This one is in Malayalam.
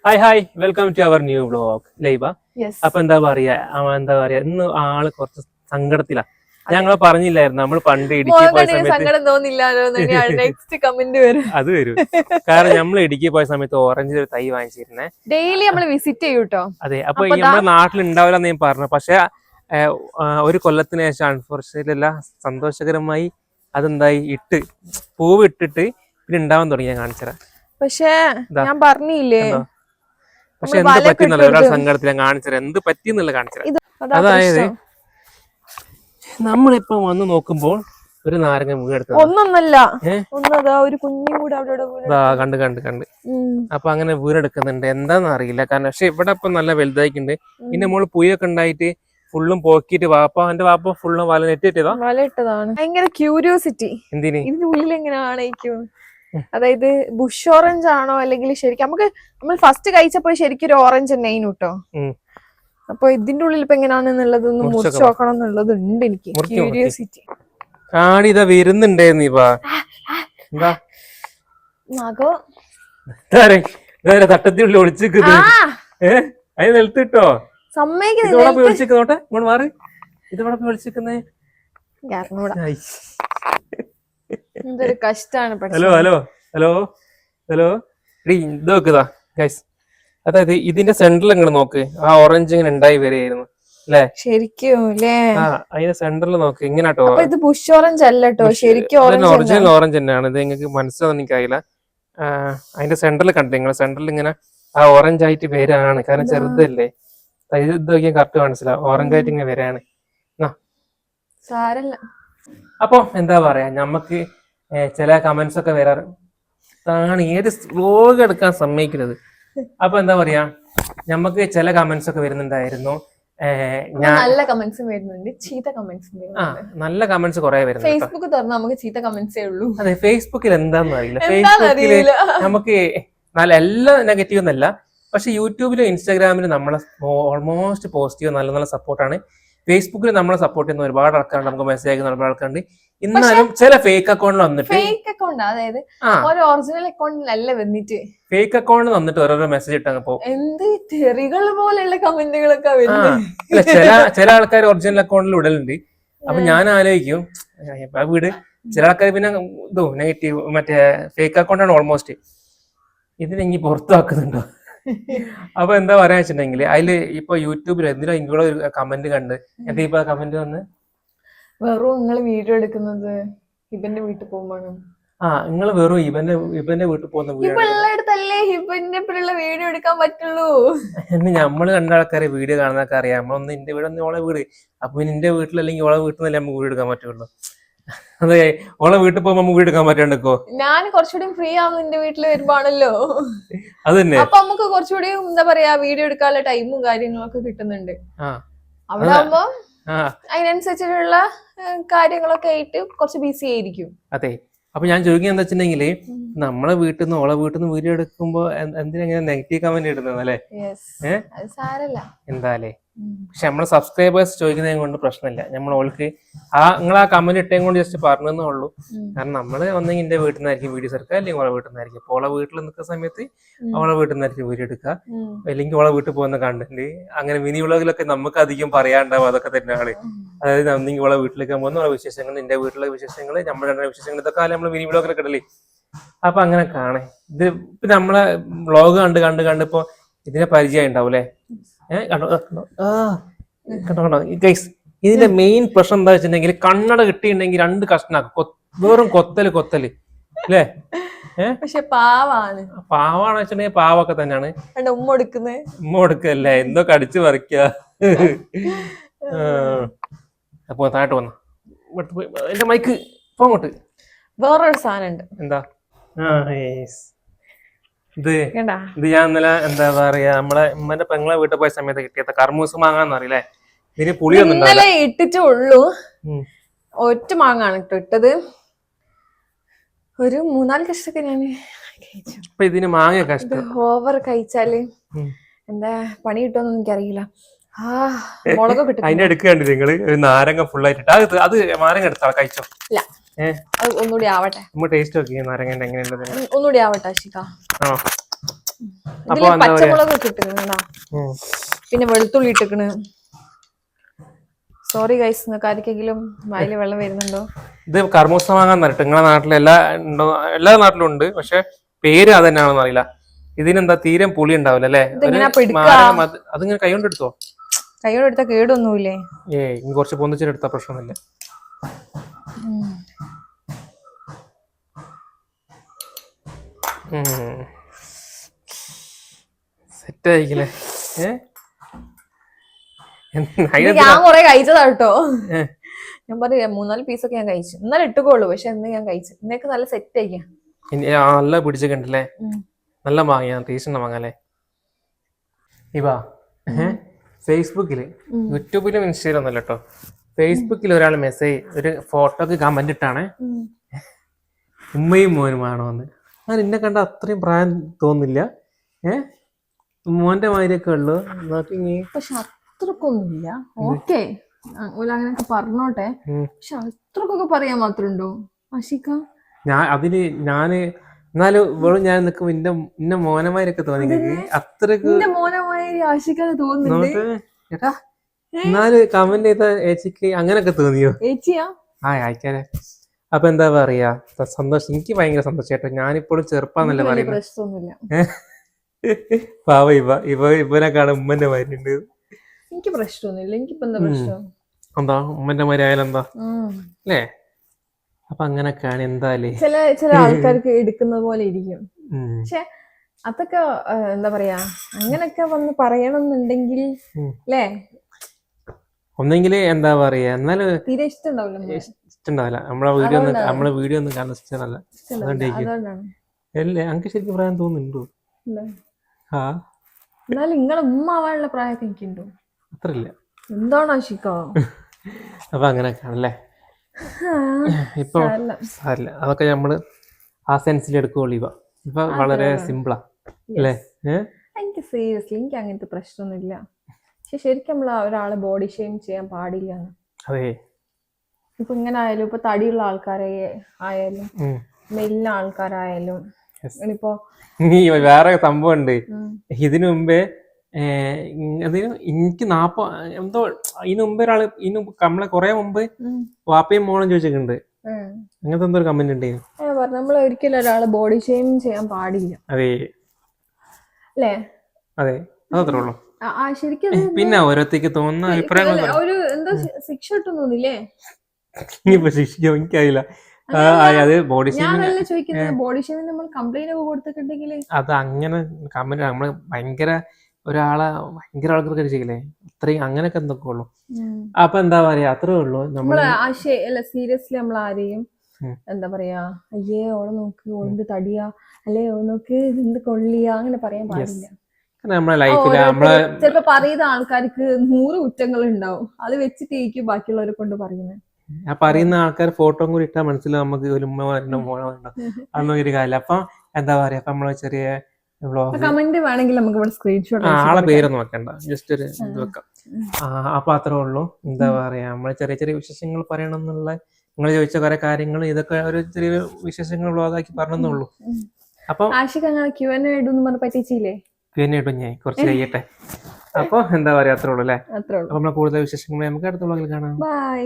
Hi welcome to our new vlog ലൈബ. Yes. അപ്പൊ എന്താ പറയാ ഇന്ന് ആള് കുറച്ച് സങ്കടത്തിലാ. ഞങ്ങൾ പറഞ്ഞില്ലായിരുന്നു നമ്മൾ പണ്ട് ഇടുക്കി പോയ സമയത്ത് സങ്കടം തോന്നില്ലാലോ നെക്സ്റ്റ് കമന്റ് വരും. അത് വരും. കാരണം നമ്മൾ ഇടുക്കി പോയ സമയത്ത് ഓറഞ്ചിൽ ഒരു തൈ വാങ്ങിച്ചിരുന്നേ. ഡെയിലി നമ്മൾ വിസിറ്റ് ചെയ്യൂട്ടോ. അതെ, അപ്പൊ നമ്മുടെ നാട്ടിൽ ഉണ്ടാവില്ലെന്ന് ഞാൻ പറഞ്ഞു. പക്ഷെ ഒരു കൊല്ലത്തിന് ശേഷം അൺഫോർച്ചുനേറ്റ്ലി അല്ല, സന്തോഷകരമായി അതെന്തായി പൂവ് ഇട്ടിട്ട് പിന്നെ ഉണ്ടാവാൻ തുടങ്ങി. ഞാൻ കാണിച്ചരാ. പക്ഷെ ഞാൻ പറഞ്ഞില്ലേ, പക്ഷെ എന്ത് പറ്റിയെന്നുള്ള ഒരാൾ സങ്കടത്തിൽ ഞാൻ കാണിച്ചത് എന്ത് പറ്റിയെന്നുള്ള കാണിച്ചത്. അതായത് നമ്മളിപ്പോ വന്ന് നോക്കുമ്പോൾ ഒരു നാരങ്ങ വീടെടുത്ത ഒന്നൊന്നല്ല ഒരു കുഞ്ഞും കൂടെ കണ്ട് അപ്പൊ അങ്ങനെ വീടെടുക്കുന്നുണ്ട്. എന്താന്ന് അറിയില്ല. കാരണം പക്ഷെ ഇവിടെ ഇപ്പൊ നല്ല വലുതായിട്ടുണ്ട്. പിന്നെ നമ്മള് പുയൊക്കെ ഉണ്ടായിട്ട് ഫുള്ളും പോക്കിട്ട് എന്റെ വാപ്പ ഫുള്ളും വല ഇട്ടതാണ്. ഭയങ്കര ക്യൂരിയോസിറ്റി എന്തിന് ഇതിന്റെ ഉള്ളിൽ എങ്ങനെയാണേക്കും. അതായത് ബുഷ് ഓറഞ്ച് ആണോ അല്ലെങ്കിൽ ശരിക്കും നമ്മൾ ഫസ്റ്റ് കഴിച്ചപ്പോൾ ശരിക്കും ഒരു ഓറഞ്ച് തന്നെയായിരുന്നു കേട്ടോ. അപ്പൊ ഇതിന്റെ ഉള്ളിൽ ഇപ്പൊ എങ്ങനെയാണെന്നുള്ളതൊന്ന് മുറിച്ച് നോക്കണം എന്നുള്ളതുണ്ട് എനിക്ക് ക്യൂരിയോസിറ്റി. കാണിതാ വരുന്നുണ്ടായിരുന്നു. എന്താ തട്ടത്തിനുള്ളിൽ ഒളിച്ചിരിക്കുന്നത്? അതിന് നിലത്തിട്ടോ വിളിച്ചിരിക്കുന്നോട്ടെ. ഇങ്ങോട്ട് മാറി. ഇതോടെ വിളിച്ചിരിക്കുന്നേ എന്തൊരു കഷ്ടാണ്. Hello ഇതോക്കുതാ guys. അതായത് ഇതിന്റെ സെന്ററിൽ ഇങ്ങനെ നോക്ക്, ആ ഓറഞ്ച് ഇങ്ങനെ ഉണ്ടായി വരെയായിരുന്നു അല്ലേ? ശരിക്കും അതിന്റെ സെന്ററിൽ നോക്ക് ഇങ്ങനെട്ടോ. ഇത് ബുഷ് ഓറഞ്ച് അല്ല കേട്ടോ, ശരിക്കും ഒറിജിനൽ ഓറഞ്ച് തന്നെയാണ്. ഇത് നിങ്ങൾക്ക് മനസ്സിലാവുന്ന എനിക്കറിയില്ല. അതിന്റെ സെന്ററിൽ കണ്ടു നിങ്ങൾ, സെന്ററിൽ ഇങ്ങനെ ആ ഓറഞ്ച് ആയിട്ട് വരാണ്. കാരണം ചെറുതല്ലേ, ഇത് നോക്കിയാൽ കറക്റ്റ് മനസ്സിലാവും. ഓറഞ്ച് ആയിട്ട് ഇങ്ങനെ വരാണ്. സാരല്ല. അപ്പൊ എന്താ പറയാ, നമുക്ക് ചില കമന്റ്സ് ഒക്കെ വരാറ് ആണ് ഏത് വ്ലോഗ് എടുക്കാൻ സമ്മതിക്കുന്നത്. അപ്പൊ എന്താ പറയാ, നമുക്ക് ചില കമന്റ്സ് ഒക്കെ വരുന്നുണ്ടായിരുന്നു. നല്ല കമന്റ്സും വരുന്നുണ്ട്, ചീത്ത കമന്റ്സും. നല്ല കമന്റ്സ് കുറെ വരുന്നുണ്ട്. ഫേസ്ബുക്ക് തുറന്ന് നമുക്ക് ചീത്ത കമന്റ്സേ ഉള്ളൂ. അതെ, ഫേസ്ബുക്കിൽ എന്താന്ന് അറിയില്ല. ഫേസ്ബുക്കില് നമുക്ക് എല്ലാ നെഗറ്റീവ് ഒന്നല്ല, പക്ഷെ യൂട്യൂബിലും ഇൻസ്റ്റാഗ്രാമിലും നമ്മളെ ഓൾമോസ്റ്റ് പോസിറ്റീവ് നല്ല നല്ല സപ്പോർട്ടാണ്. ഫേസ്ബുക്കിൽ നമ്മളെ സപ്പോർട്ട് ചെയ്യുന്ന ഒരുപാട് ആൾക്കാരുണ്ട്, നമുക്ക് മെസ്സേജ് അയക്കുന്ന ഒരുപാട് ആൾക്കാരുണ്ട്. എന്നാലും ചില ഫേക്ക് അക്കൗണ്ടിൽ വന്നിട്ട് അതായത് ഒരു ഒറിജിനൽ അക്കൗണ്ടിലല്ല വന്നിട്ട് ഫേക്ക് അക്കൗണ്ടിൽ വന്നിട്ട് ഓരോരോ മെസ്സേജ് ഇട്ടങ്ങ് പോകും. എന്ത് തെറികൾ പോലെയുള്ള കമന്റുകളൊക്കെ ചില ആൾക്കാർ ഒറിജിനൽ അക്കൗണ്ടിൽ ഇടലുണ്ട്. അപ്പൊ ഞാൻ ആലോചിക്കും വീട് ചില ആൾക്കാർ പിന്നെ നെഗറ്റീവ് മറ്റേ ഫേക്ക് അക്കൗണ്ടാണ് ഓൾമോസ്റ്റ്. ഇതിനെങ്കിൽ പുറത്താക്കുന്നുണ്ടോ? അപ്പൊ എന്താ പറയാ വെച്ചിട്ടുണ്ടെങ്കിൽ അതില് ഇപ്പൊ യൂട്യൂബിൽ എന്തിനാ ഇങ്ങോട്ട് ഒരു കമന്റ് കണ്ട് എന്താ ഇപ്പൊ കമന്റ് വന്ന്, വെറും നിങ്ങൾ വീഡിയോ എടുക്കുന്നത് ഹിബന്റെ വീട്ടിൽ പോകുമ്പോഴാണ്. നിങ്ങൾ വെറും ഇവന്റെ വീട്ടിൽ പോകുന്ന വീഡിയോ എടുക്കാൻ പറ്റുള്ളൂ. നമ്മള് കണ്ട ആൾക്കാരെ വീഡിയോ കാണുന്നൊക്കെ അറിയാം. നമ്മളൊന്ന് എന്റെ വീട് ഓളെ വീട്, അപ്പൊ എന്റെ വീട്ടിലല്ലെങ്കിൽ ഓളെ വീട്ടിൽ നിന്നല്ലേ നമുക്ക് വീട് എടുക്കാൻ പറ്റുള്ളൂ. അതെ, ഓളെ വീട്ടിൽ പോകുമ്പോ നമുക്ക് വീട് എടുക്കാൻ പറ്റാണ്ടിക്കോ? ഞാൻ കുറച്ചുകൂടി ഫ്രീ ആവുന്നു എന്റെ വീട്ടിൽ വരുമ്പോഴാണല്ലോ. അതന്നെ, അപ്പൊ നമുക്ക് കുറച്ചുകൂടി എന്താ പറയാ വീഡിയോ എടുക്കാനുള്ള ടൈമും കാര്യങ്ങളൊക്കെ കിട്ടുന്നുണ്ട്. അവിടെ ആവുമ്പോ അതിനനുസരിച്ചുള്ള കാര്യങ്ങളൊക്കെ ആയിട്ട് കുറച്ച് ബിസി ആയിരിക്കും. അതെ, അപ്പൊ ഞാൻ ചോദിക്കുന്നത് എന്താ വെച്ചിട്ടുണ്ടെങ്കില്, നമ്മളെ വീട്ടിൽ നിന്ന് ഓളെ വീട്ടിൽ നിന്ന് വീഡിയോ എടുക്കുമ്പോ എന്തിനാ നെഗറ്റീവ് കമന്റ് ഇടുന്നത് അല്ലേ? എന്താലേ. പക്ഷെ നമ്മളെ സബ്സ്ക്രൈബേഴ്സ് ചോദിക്കുന്നതിനെ കൊണ്ട് പ്രശ്നമില്ല. നമ്മൾ ഓൾക്ക് നിങ്ങൾ ആ കമന്റ് ഇട്ടേ കൊണ്ട് ജസ്റ്റ് പറഞ്ഞേ ഉള്ളൂ. കാരണം നമ്മള് ഒന്നെങ്കിൽ എന്റെ വീട്ടിൽ നിന്നായിരിക്കും വീഡിയോസ് എടുക്കുക, അല്ലെങ്കിൽ ഓളെ വീട്ടിൽ നിന്നായിരിക്കും. അപ്പൊ ഓളെ വീട്ടിൽ നിൽക്കുന്ന സമയത്ത് ഓളെ വീട്ടിൽ നിന്നായിരിക്കും വീഡിയോ എടുക്കുക, അല്ലെങ്കിൽ ഓളെ വീട്ടിൽ പോകുന്ന കണ്ടന്റ്. അങ്ങനെ മിനി വ്ളോഗിലൊക്കെ നമുക്ക് അധികം പറയാണ്ടാവും. അതൊക്കെ തന്നെയാണ്. അതായത് ഒന്നെങ്കിൽ ഓളെ വീട്ടിലേക്ക് പോകുന്ന ഓളെ വിശേഷങ്ങൾ, എന്റെ വീട്ടിലെ വിശേഷങ്ങൾ, നമ്മുടെ വിശേഷങ്ങൾ, ഇതൊക്കെ നമ്മൾ മിനി വ്ളോഗിലൊക്കെ ഇടല്ലേ. അപ്പൊ അങ്ങനെ കാണേ. ഇത് ഇപ്പൊ നമ്മളെ വ്ളോഗ് കണ്ട് ഇപ്പൊ ഇതിനെ പരിചയം ഉണ്ടാവും അല്ലെ? കണ്ടോ ഗൈസ്, ഇതിന്റെ മെയിൻ പ്രശ്നം എന്താ വെച്ചിട്ടുണ്ടെങ്കിൽ കണ്ണട കിട്ടിയിട്ടുണ്ടെങ്കിൽ 2 കഷ്ണാക്കും. വെറും കൊത്തല് അല്ലേ? പക്ഷെ പാവാണ് വെച്ചിട്ടുണ്ടെങ്കിൽ പാവൊക്കെ തന്നെയാണ്. ഉമ്മ കൊടുക്കല്ലേ, എന്തോ കടിച്ചു പറിക്ക. അപ്പൊ താഴോട്ട് വന്ന എന്റെ മൈക്ക് ഇപ്പൊ അങ്ങോട്ട് വേറൊരു സാധനം ഉണ്ട്. എന്താ ഇത് ഞാൻ ഇന്നലെ എന്താ പറയാ നമ്മളെ ഉമ്മന്റെ പെങ്ങളെ വീട്ടിൽ പോയ സമയത്ത് കിട്ടിയത് കർമൂസ് മാങ്ങാന്ന് അറിയില്ലേ? ഇതിന് പുളിയൊന്നും ഇട്ടിട്ടുള്ളൂ. ഒറ്റ മാങ്ങാണ് ഇട്ടത്. ഒരു 3-4 കഷ്ടൊക്കെ ഞാൻ ഇപ്പൊ ഇതിന് മാങ്ങ കഷ്ടം. ഓവർ കഴിച്ചാല് എന്താ പണി കിട്ടുമെന്ന് എനിക്കറിയില്ല. മുളക് കിട്ടും. അതിന്റെ എടുക്കണ്ട് നിങ്ങള് ഒരു നാരങ്ങ ഫുള്ളായിട്ട് അത് നാരങ്ങ എടുത്താ കഴിച്ചോ? ഒന്നുകൂടി ആവട്ടെ. ടേസ്റ്റ് നോക്കി നാരങ്ങ എങ്ങനെയുണ്ട്? ഒന്നുകൂടി ആവട്ടെ. അപ്പൊ എന്താ പറയാ പച്ചമുളക് ഒക്കെ ഇട്ടിക്കണ, പിന്നെ വെളുത്തുള്ളി ഇട്ടിക്കണ്. സോറി ഗൈസ്, നിങ്ങൾക്ക് ആർക്കെങ്കിലും വായില് വെള്ളം വരുന്നുണ്ടോ? ഇത് കർമൂസ മാങ്ങ നട്ട് നിങ്ങളെ നാട്ടിൽ എല്ലാ നാട്ടിലും ഉണ്ട്, പക്ഷെ പേര് അത് തന്നെയാണെന്ന് അറിയില്ല. ഇതിനെന്താ തീരെ പുളി ഉണ്ടാവില്ല അല്ലെ? അതിങ്ങനെ കൈ കൊണ്ട് എടുത്തോ? കൈ കൊണ്ട് എടുത്താൽ കേടൊന്നുമില്ലേ? ഇനി കുറച്ച് പൊന്നിച്ചെടുത്ത പ്രശ്നമൊന്നുമില്ല. സെറ്റ് ആയിക്കില്ലേ? ഞാൻ കൊറേ കഴിച്ചതാ കേട്ടോ. ഞാൻ പറയാ 3-4 പീസൊക്കെ ഞാൻ കഴിച്ചു. ഇന്നലെ ഇട്ടുകയുള്ളൂ, പക്ഷെ ഇന്ന് ഞാൻ കഴിച്ചു. ഇന്നൊക്കെ നല്ല സെറ്റ് ആയിക്കാ. നല്ല പിടിച്ചൊക്കെ നല്ല മാങ്ങ, ടേസ്റ്റ് മാങ്ങ അല്ലേ? ഇവാ ഫേസ്ബുക്കില്, യൂട്യൂബിലും ഇൻസ്റ്റയിലും ഒന്നല്ല കേട്ടോ, ഫേസ്ബുക്കിൽ ഒരാൾ ഒരു ഫോട്ടോക്ക് കമന്റ് ഇട്ടാണ് ഉമ്മയും മോനുമാണോ എന്ന്. ഞാൻ എന്നെ കണ്ട അത്രയും പ്രായം തോന്നില്ല. മോന്റെ മാതിരിയൊക്കെ ഉള്ളു. പക്ഷെ അത്രക്കൊന്നുമില്ല. ഓക്കെ, അങ്ങനെയൊക്കെ പറഞ്ഞോട്ടെ, പക്ഷെ അത്രക്കൊക്കെ പറയാൻ മാത്രമുണ്ടോ ആഷിക? എന്നാലും ഇവളും ഞാൻ നിൽക്കുമ്പോ ഇന്ന മോനമാരൊക്കെ തോന്നി. അത്രക്ക് മോനമാരി ആഷിക്കാന്ന് തോന്നുന്നുണ്ട്. ചേട്ടാ എന്നാലും കമന്റ് ചെയ്ത ഏച്ചിക്ക് അങ്ങനൊക്കെ തോന്നിയോ? ഏച്ചിയാ അയക്കാനെ. അപ്പൊ എന്താ പറയാ, സന്തോഷം. എനിക്ക് ഭയങ്കര സന്തോഷം കേട്ടോ. ഞാനിപ്പോഴും ചെറുപ്പാന്നല്ലേ പറയുന്നത്. പാവ ഇവനെ കാണാൻ ഉമ്മന്റെ മാതിരി ഉണ്ട്. എനിക്ക് പ്രശ്നമൊന്നുമില്ല. എനിക്കിപ്പോ എന്താ പ്രശ്നം? എന്താ ഉമ്മന്റെ മാതിരി ആയാലും എന്താ അല്ലേ? അപ്പൊ അങ്ങനൊക്കെയാണ്. എന്തായാലും ചില ആൾക്കാർക്ക് എടുക്കുന്ന പോലെ ഇരിക്കും. പക്ഷെ അതൊക്കെ എന്താ പറയാ, അങ്ങനൊക്കെ വന്ന് പറയണമെന്നുണ്ടെങ്കിൽ അല്ലേ, ഒന്നെങ്കിൽ എന്താ പറയാ, എന്നാലും തീരെ ഇഷ്ടണ്ടാവില്ല. നമ്മളെ വീഡിയോ ഒന്നും കാണാൻ ഇഷ്ടമല്ല. അല്ലേ? അങ്ങക്ക് ശരിക്കും പ്രായം തോന്നുന്നുണ്ടോ? എന്നാലും നിങ്ങളെ ഉമ്മ ആവാനുള്ള പ്രായമൊക്കെ എനിക്കുണ്ടോ? അത്രയില്ല. എന്താണ് ആഷിക? അപ്പൊ അങ്ങനെയൊക്കെയാണല്ലേ. ഇപ്പൊ സാരില്ല, അതൊക്കെ നമ്മള് ആ സെൻസിൽ എടുക്കുള്ളൂ. ഇപ്പൊ വളരെ സിമ്പിളാ അല്ലേ? എനിക്ക് സീരിയസ്ലി എനിക്ക് അങ്ങനത്തെ പ്രശ്നമൊന്നുമില്ല. പക്ഷെ ശരിക്കും നമ്മൾ ഒരാളെ ബോഡി ഷെയിം ചെയ്യാൻ പാടില്ല. അതെ, ഇപ്പൊ ഇങ്ങനെ ആയാലും, ഇപ്പൊ തടിയുള്ള ആൾക്കാരെ ആയാലും മെല്ലിന ആൾക്കാരായാലും ഇനിയിപ്പോ വേറെ സംഭവം ഉണ്ട്. ഇതിനു മുമ്പേ എനിക്ക് എന്തോ ഇതിനു മുമ്പ് ഒരാള് നമ്മളെ കൊറേ മുമ്പ് വാപ്പയും മോളും ചോദിച്ചിട്ടുണ്ട്. അങ്ങനത്തെ എന്തോ ഒരു കമന്റ് ഉണ്ട്. നമ്മൾ ഒരിക്കലും ഒരാളെ ബോഡി ഷെയിം ചെയ്യാൻ പാടില്ല. അതെ അല്ലേ? അതെ, അതത്രേ ഉള്ളൂ. ശരിക്കും പിന്നെ ഓരോരുത്തർക്ക് തോന്നുന്ന അഭിപ്രായങ്ങൾ ഒരു എന്തോ ശിക്ഷ കിട്ടും തോന്നില്ലേ? ഇനിയിപ്പോ ശിക്ഷിക്കാൻ എനിക്കറിയില്ല. അത് ബോഡി ഷെയിമിങ് ചോദിക്കുന്നത്, ബോഡി ഷെയിമിങ് നമ്മൾ കംപ്ലൈന്റ് ഒക്കെ കൊടുത്തിട്ടുണ്ടെങ്കിൽ അത് അങ്ങനെ കമന്റ് നമ്മള് ഭയങ്കര ഒരാളെ ഭയങ്കര ആൾക്കാർക്ക് ചെയ്യില്ലേ, അത്രയും അങ്ങനെയൊക്കെ എന്തൊക്കെ ഉള്ളു. അപ്പൊ എന്താ പറയാ, അത്രേ ഉള്ളൂ. നമ്മള് സീരിയസ്ലി നമ്മൾ ആരെയും എന്താ പറയാ, അയ്യേ ഓളെ നോക്ക് ഓളെന്ത് തടിയാ, അല്ലേ ഓളെ നോക്ക് എന്ത് കൊള്ളിയാ, അങ്ങനെ പറയാൻ പാടില്ല. നമ്മളെ ലൈഫില് ചിലപ്പോ പറയുന്ന ആൾക്കാർക്ക് 100 കുറ്റങ്ങൾ ഉണ്ടാവും. അത് വെച്ചിട്ടേക്കും ബാക്കിയുള്ളവരെ കൊണ്ട് പറയുന്നത്. ആ പറയുന്ന ആൾക്കാർ ഫോട്ടോ കൂടി ഇട്ടാൽ മനസ്സിലാവും നമുക്ക് ഒരു ഉമ്മ വരണോ മോനോ വരണോ അതൊന്നും ഒരു കാര്യമില്ല. അപ്പൊ എന്താ പറയാ, അപ്പൊ നമ്മള് ചെറിയ കമന്റ് വേണമെങ്കിൽ നമുക്ക് ഇവിടെ സ്ക്രീൻഷോട്ട് ആളെ പേരൊന്നും വെക്കണ്ട, ജസ്റ്റ് ഒരു ഇത് വെക്കാം. അപ്പൊ അത്രേ ഉള്ളൂ. എന്താ പറയാ, നമ്മള് ചെറിയ ചെറിയ വിശേഷങ്ങൾ പറയണം എന്നുള്ള നിങ്ങൾ ചോദിച്ച കുറെ കാര്യങ്ങൾ, ഇതൊക്കെ ഒരു ചെറിയ വിശേഷങ്ങൾ വ്ളോഗാക്കി പറഞ്ഞെന്നുള്ളൂ. അപ്പൊ Q&A ഇടും പറ്റിച്ചില്ലേ? Q&A ഇടും ഞാൻ കുറച്ച് കഴിയട്ടെ. അപ്പൊ എന്താ പറയാ, അത്രേ ഉള്ളൂ അല്ലേ? അപ്പൊ നമ്മളെ കൂടുതൽ വിശേഷങ്ങൾ നമുക്ക് അടുത്ത വ്ളോഗിൽ കാണാം. ബൈ.